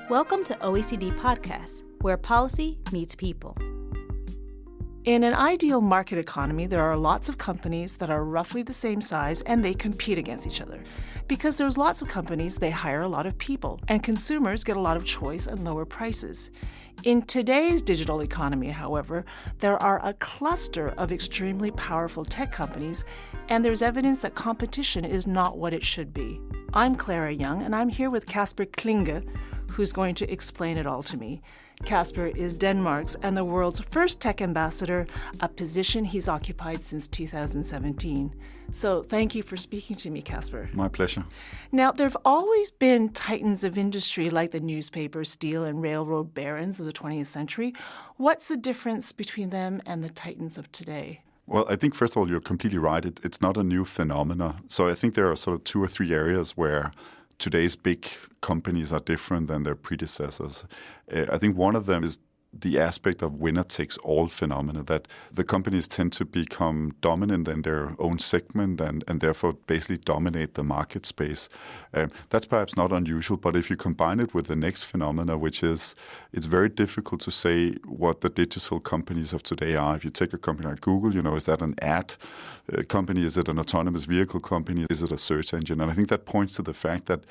Welcome to OECD Podcast, where policy meets people. In an ideal market economy, there are lots of companies that are roughly the same size and they compete against each other. Because there's lots of companies, they hire a lot of people, and consumers get a lot of choice and lower prices. In today's digital economy, however, there are a cluster of extremely powerful tech companies, and there's evidence that competition is not what it should be. I'm Clara Young, and I'm here with Casper Klynge, who's going to explain it all to me. Casper is Denmark's and the world's first tech ambassador, a position he's occupied since 2017. So thank you for speaking to me, Casper. My pleasure. Now, there have always been titans of industry like the newspaper, steel, and railroad barons of the 20th century. What's the difference between them and the titans of today? Well, I think, first of all, you're completely right. It's not a new phenomena. So I think there are sort of two or three areas where today's big companies are different than their predecessors. I think one of them is the aspect of winner-takes-all phenomena, that the companies tend to become dominant in their own segment and therefore basically dominate the market space. That's perhaps not unusual, but if you combine it with the next phenomena, which is it's very difficult to say what the digital companies of today are. If you take a company like Google, is that an ad company? Is it an autonomous vehicle company? Is it a search engine? And I think that points to the fact that,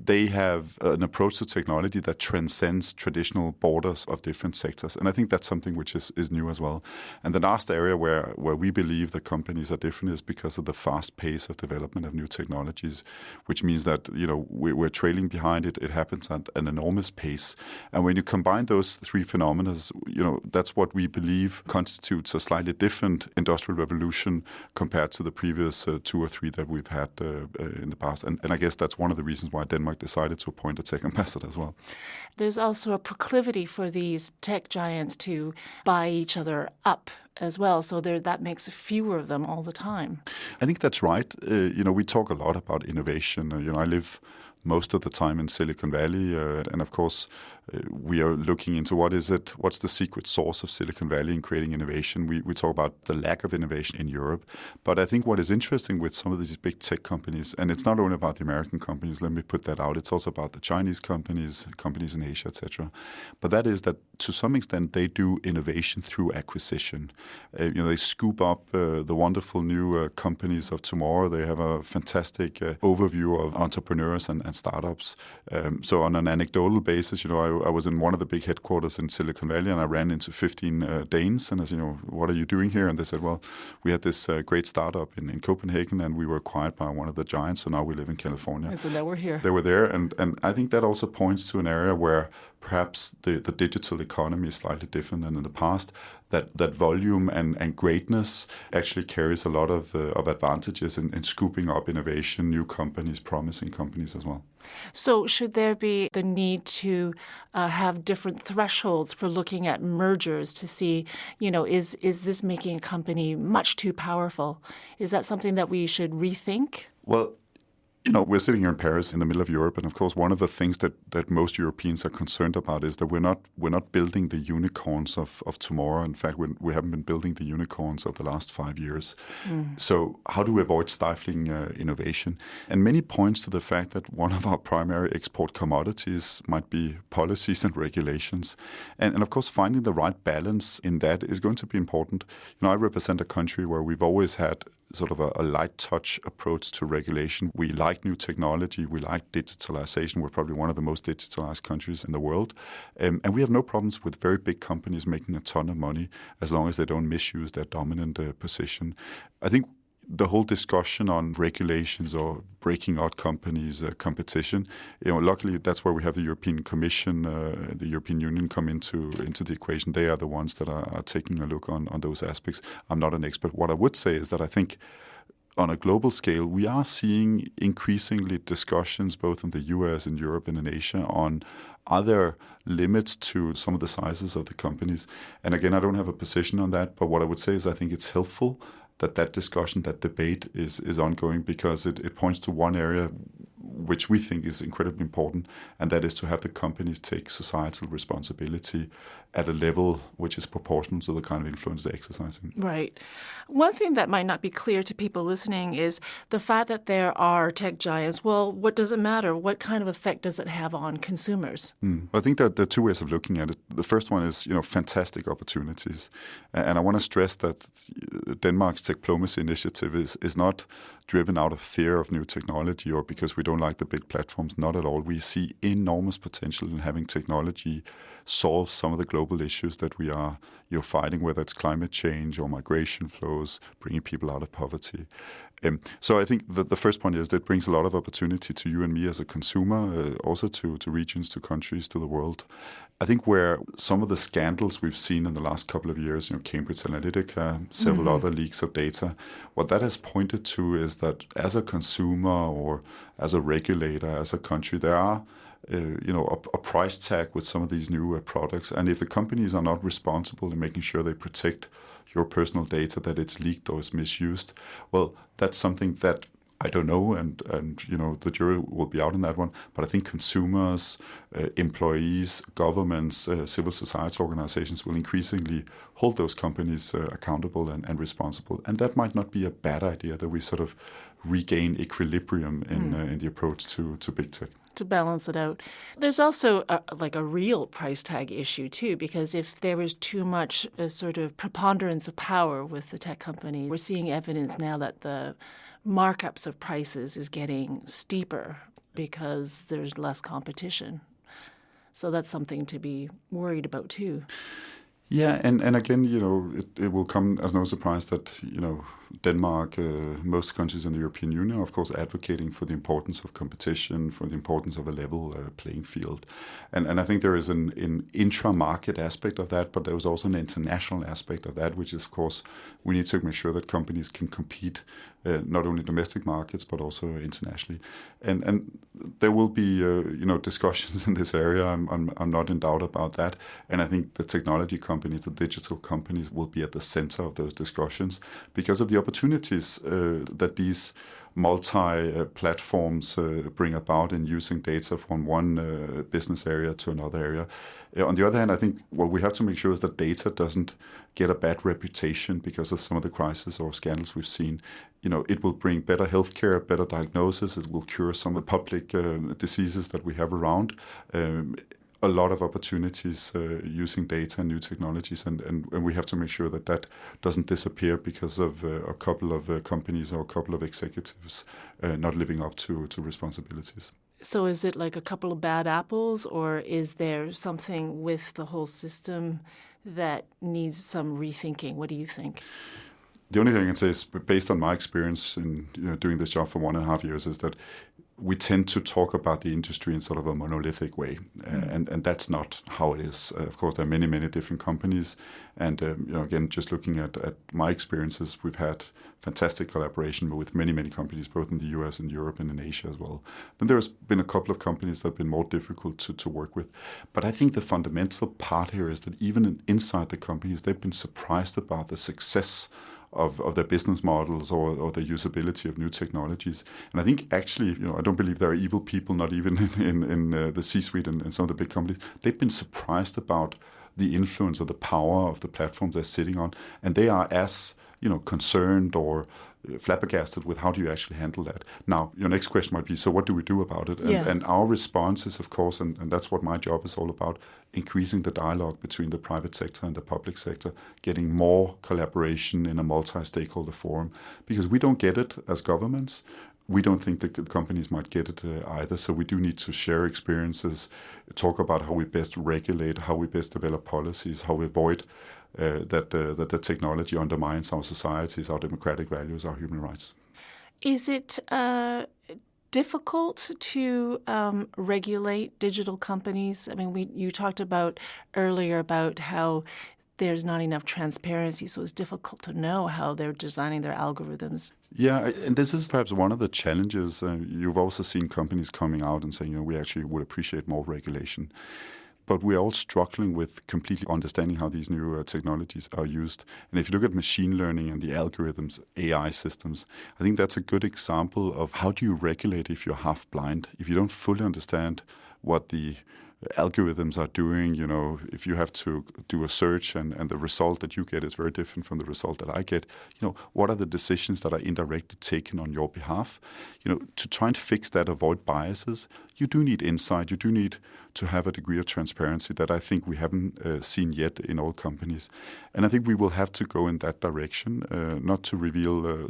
they have an approach to technology that transcends traditional borders of different sectors. And I think that's something which is new as well. And the last area where we believe the companies are different is because of the fast pace of development of new technologies, which means that, we're trailing behind it. It happens at an enormous pace. And when you combine those three phenomena, that's what we believe constitutes a slightly different industrial revolution compared to the previous two or three that we've had in the past. And I guess that's one of the reasons why Denmark decided to appoint a tech ambassador as well. There's also a proclivity for these tech giants to buy each other up as well. So that makes fewer of them all the time. I think that's right. We talk a lot about innovation. I live most of the time in Silicon Valley. And of course, we are looking into what's the secret sauce of Silicon Valley in creating innovation. We talk about the lack of innovation in Europe. But I think what is interesting with some of these big tech companies, and it's not only about the American companies, let me put that out, it's also about the Chinese companies in Asia, etc. But that is that to some extent they do innovation through acquisition. They scoop up the wonderful new companies of tomorrow. They have a fantastic overview of entrepreneurs and startups. So on an anecdotal basis, I was in one of the big headquarters in Silicon Valley and I ran into 15 Danes and I said, what are you doing here? And they said, well, we had this great startup in Copenhagen and we were acquired by one of the giants, so now we live in California. And so now we're here. They were there, and I think that also points to an area where perhaps the digital economy is slightly different than in the past, that volume and greatness actually carries a lot of advantages in scooping up innovation, new companies, promising companies as well. So should there be the need to have different thresholds for looking at mergers to see, is this making a company much too powerful? Is that something that we should rethink? Well, we're sitting here in Paris in the middle of Europe, and of course one of the things that most Europeans are concerned about is that we're not building the unicorns of tomorrow. In fact, we haven't been building the unicorns of the last 5 years. So how do we avoid stifling innovation? And many points to the fact that one of our primary export commodities might be policies and regulations. And of course, finding the right balance in that is going to be important. I represent a country where we've always had sort of a light touch approach to regulation. We like new technology. We like digitalization. We're probably one of the most digitalized countries in the world. And we have no problems with very big companies making a ton of money as long as they don't misuse their dominant position. I think the whole discussion on regulations or breaking out companies, competition, luckily that's where we have the European Commission, the European Union come into the equation. They are the ones that are taking a look on those aspects. I'm not an expert. What I would say is that I think on a global scale, we are seeing increasingly discussions both in the US and Europe and in Asia on other limits to some of the sizes of the companies. And again, I don't have a position on that, but what I would say is I think it's helpful that discussion, that debate is ongoing, because it points to one area which we think is incredibly important, and that is to have the companies take societal responsibility at a level which is proportional to the kind of influence they're exercising. Right. One thing that might not be clear to people listening is the fact that there are tech giants. Well, what does it matter? What kind of effect does it have on consumers? I think that there are two ways of looking at it. The first one is, fantastic opportunities. And I want to stress that Denmark's Techplomacy initiative is not driven out of fear of new technology or because we don't like the big platforms. Not at all. We see enormous potential in having technology solve some of the global issues that we are fighting, whether it's climate change or migration flows, bringing people out of poverty. So I think the first point is that it brings a lot of opportunity to you and me as a consumer, also to regions, to countries, to the world. I think where some of the scandals we've seen in the last couple of years, Cambridge Analytica, several other leaks of data, what that has pointed to is that as a consumer or as a regulator, as a country, there are a price tag with some of these new products. And if the companies are not responsible in making sure they protect your personal data, that it's leaked or is misused, well, that's something that I don't know, and the jury will be out on that one. But I think consumers, employees, governments, civil society organizations will increasingly hold those companies accountable and responsible. And that might not be a bad idea, that we sort of regain equilibrium in the approach to big tech. To balance it out. There's also a real price tag issue too, because if there is too much sort of preponderance of power with the tech company, we're seeing evidence now that the markups of prices is getting steeper because there's less competition. So that's something to be worried about too. Yeah, and again, it will come as no surprise that, Denmark, most countries in the European Union are, of course, advocating for the importance of competition, for the importance of a level playing field. And I think there is an intra-market aspect of that, but there is also an international aspect of that, which is, of course, we need to make sure that companies can compete not only domestic markets, but also internationally. And there will be, discussions in this area. I'm not in doubt about that. And I think the technology companies, the digital companies will be at the center of those discussions because of the opportunities that these multi-platforms bring about in using data from one business area to another area. On the other hand, I think what we have to make sure is that data doesn't get a bad reputation because of some of the crises or scandals we've seen. It will bring better healthcare, better diagnosis. It will cure some of the public diseases that we have around. A lot of opportunities using data and new technologies, and we have to make sure that doesn't disappear because of a couple of companies or a couple of executives not living up to responsibilities. So is it like a couple of bad apples, or is there something with the whole system that needs some rethinking? What do you think? The only thing I can say is, based on my experience in doing this job for 1.5 years, is that we tend to talk about the industry in sort of a monolithic way, and that's not how it is. Of course, there are many, many different companies, and again, just looking at my experiences, we've had fantastic collaboration with many, many companies, both in the US and Europe and in Asia as well. Then there's been a couple of companies that have been more difficult to work with. But I think the fundamental part here is that even inside the companies, they've been surprised about the success of their business models or the usability of new technologies. And I think actually, I don't believe there are evil people, not even in the C-suite and some of the big companies. They've been surprised about the influence or the power of the platforms they're sitting on. And they are as concerned or flabbergasted with how do you actually handle that. Now, your next question might be, so what do we do about it? And our response is, of course, and that's what my job is all about, increasing the dialogue between the private sector and the public sector, getting more collaboration in a multi-stakeholder forum, because we don't get it as governments. We don't think that the companies might get it either. So we do need to share experiences, talk about how we best regulate, how we best develop policies, how we avoid that the technology undermines our societies, our democratic values, our human rights. Is it difficult to regulate digital companies? I mean, you talked about earlier about how there's not enough transparency, so it's difficult to know how they're designing their algorithms. Yeah, and this is perhaps one of the challenges. You've also seen companies coming out and saying, we actually would appreciate more regulation. but we're all struggling with completely understanding how these new technologies are used. And if you look at machine learning and the algorithms, AI systems, I think that's a good example of how do you regulate if you're half blind, if you don't fully understand what the algorithms are doing. If you have to do a search and the result that you get is very different from the result that I get, what are the decisions that are indirectly taken on your behalf? To try and fix that, avoid biases, you do need insight, you do need to have a degree of transparency that I think we haven't seen yet in all companies. And I think we will have to go in that direction, not to reveal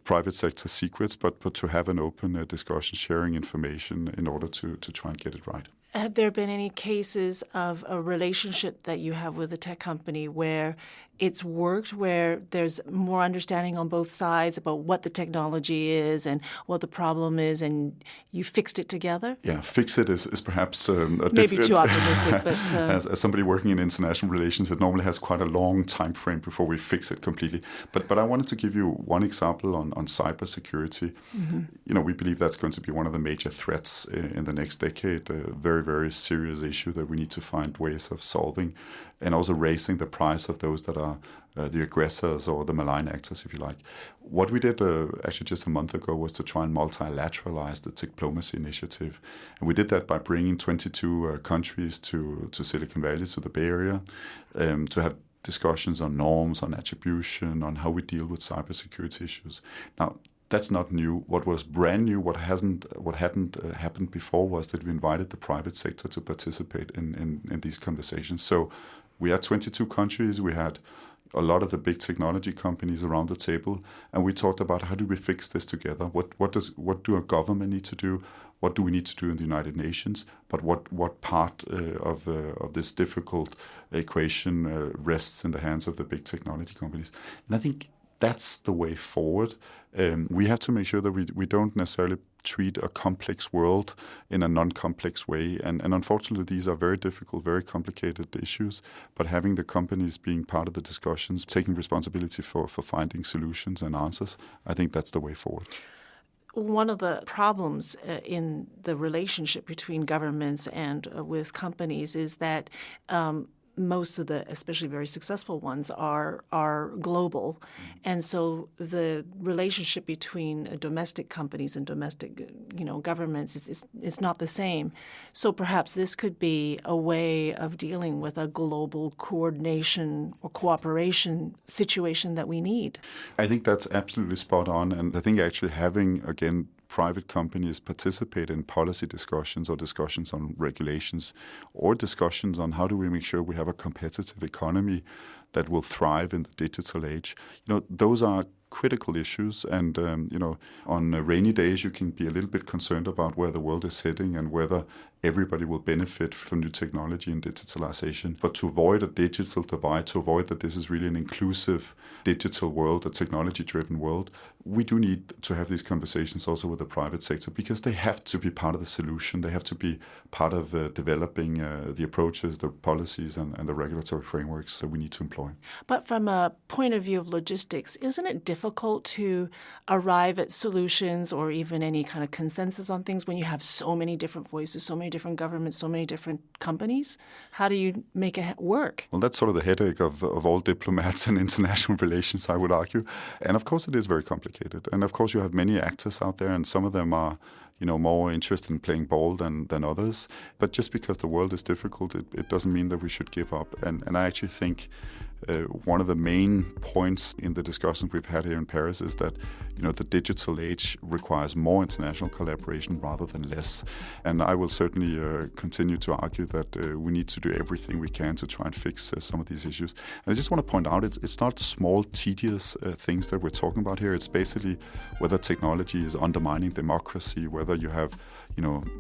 private sector secrets, but to have an open discussion, sharing information in order to try and get it right. Have there been any cases of a relationship that you have with a tech company where it's worked, where there's more understanding on both sides about what the technology is and what the problem is, and you fixed it together? Yeah, fix it is perhaps maybe too optimistic, but as somebody working in international relations, it normally has quite a long time frame before we fix it completely. But I wanted to give you one example on cybersecurity. Mm-hmm. We believe that's going to be one of the major threats in the next decade. Very, very serious issue that we need to find ways of solving, and also raising the price of those that are the aggressors or the malign actors, if you like. What we did actually just a month ago was to try and multilateralize the diplomacy initiative. And we did that by bringing 22 countries to Silicon Valley, to the Bay Area, to have discussions on norms, on attribution, on how we deal with cybersecurity issues. Now, that's not new. What was brand new, what hadn't happened before, was that we invited the private sector to participate in these conversations. So we had 22 countries. We had a lot of the big technology companies around the table, and we talked about how do we fix this together. What do a government need to do? What do we need to do in the United Nations? But what part of this difficult equation rests in the hands of the big technology companies? And I think that's the way forward. We have to make sure that we don't necessarily treat a complex world in a non-complex way. And unfortunately, these are very difficult, very complicated issues. But having the companies being part of the discussions, taking responsibility for finding solutions and answers, I think that's the way forward. One of the problems in the relationship between governments and with companies is that most of the, especially very successful ones, are global. And so the relationship between domestic companies and domestic, governments is not the same. So perhaps this could be a way of dealing with a global coordination or cooperation situation that we need. I think that's absolutely spot on. And I think actually having, again, private companies participate in policy discussions or discussions on regulations or discussions on how do we make sure we have a competitive economy that will thrive in the digital age. Those are critical issues, and on rainy days you can be a little bit concerned about where the world is heading and whether everybody will benefit from new technology and digitalization. But to avoid a digital divide, to avoid that this is really an inclusive digital world, a technology-driven world, we do need to have these conversations also with the private sector, because they have to be part of the solution. They have to be part of developing the approaches, the policies, and the regulatory frameworks that we need to employ. But from a point of view of logistics, isn't it difficult to arrive at solutions or even any kind of consensus on things when you have so many different voices, so many different governments, so many different companies? How do you make it work? Well, that's sort of the headache of all diplomats and international relations, I would argue. And of course, it is very complicated. And of course, you have many actors out there, and some of them are more interested in playing ball than others. But just because the world is difficult, it doesn't mean that we should give up. And I actually think one of the main points in the discussions we've had here in Paris is that the digital age requires more international collaboration rather than less. And I will certainly continue to argue that we need to do everything we can to try and fix some of these issues. And I just want to point out it's not small, tedious things that we're talking about here. It's basically whether technology is undermining democracy, whether you have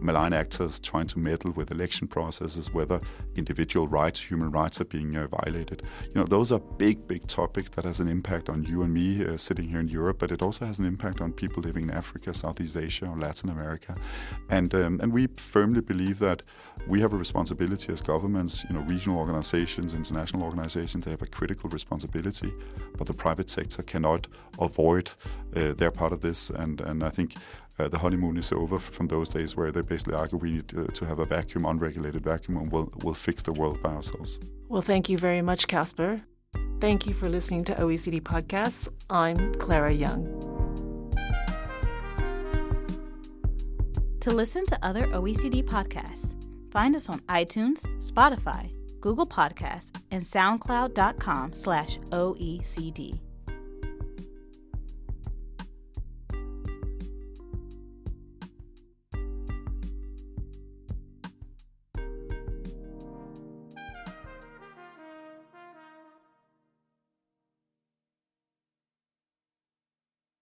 malign actors trying to meddle with election processes, whether individual rights, human rights are being violated. Those are big, big topics that has an impact on you and me sitting here in Europe, but it also has an impact on people living in Africa, Southeast Asia, or Latin America. And we firmly believe that we have a responsibility as governments, regional organizations, international organizations, they have a critical responsibility, but the private sector cannot avoid their part of this. And I think the honeymoon is over from those days where they basically argue we need to have a vacuum, unregulated vacuum, and we'll fix the world by ourselves. Well, thank you very much, Casper. Thank you for listening to OECD Podcasts. I'm Clara Young. To listen to other OECD podcasts, find us on iTunes, Spotify, Google Podcasts, and SoundCloud.com/OECD.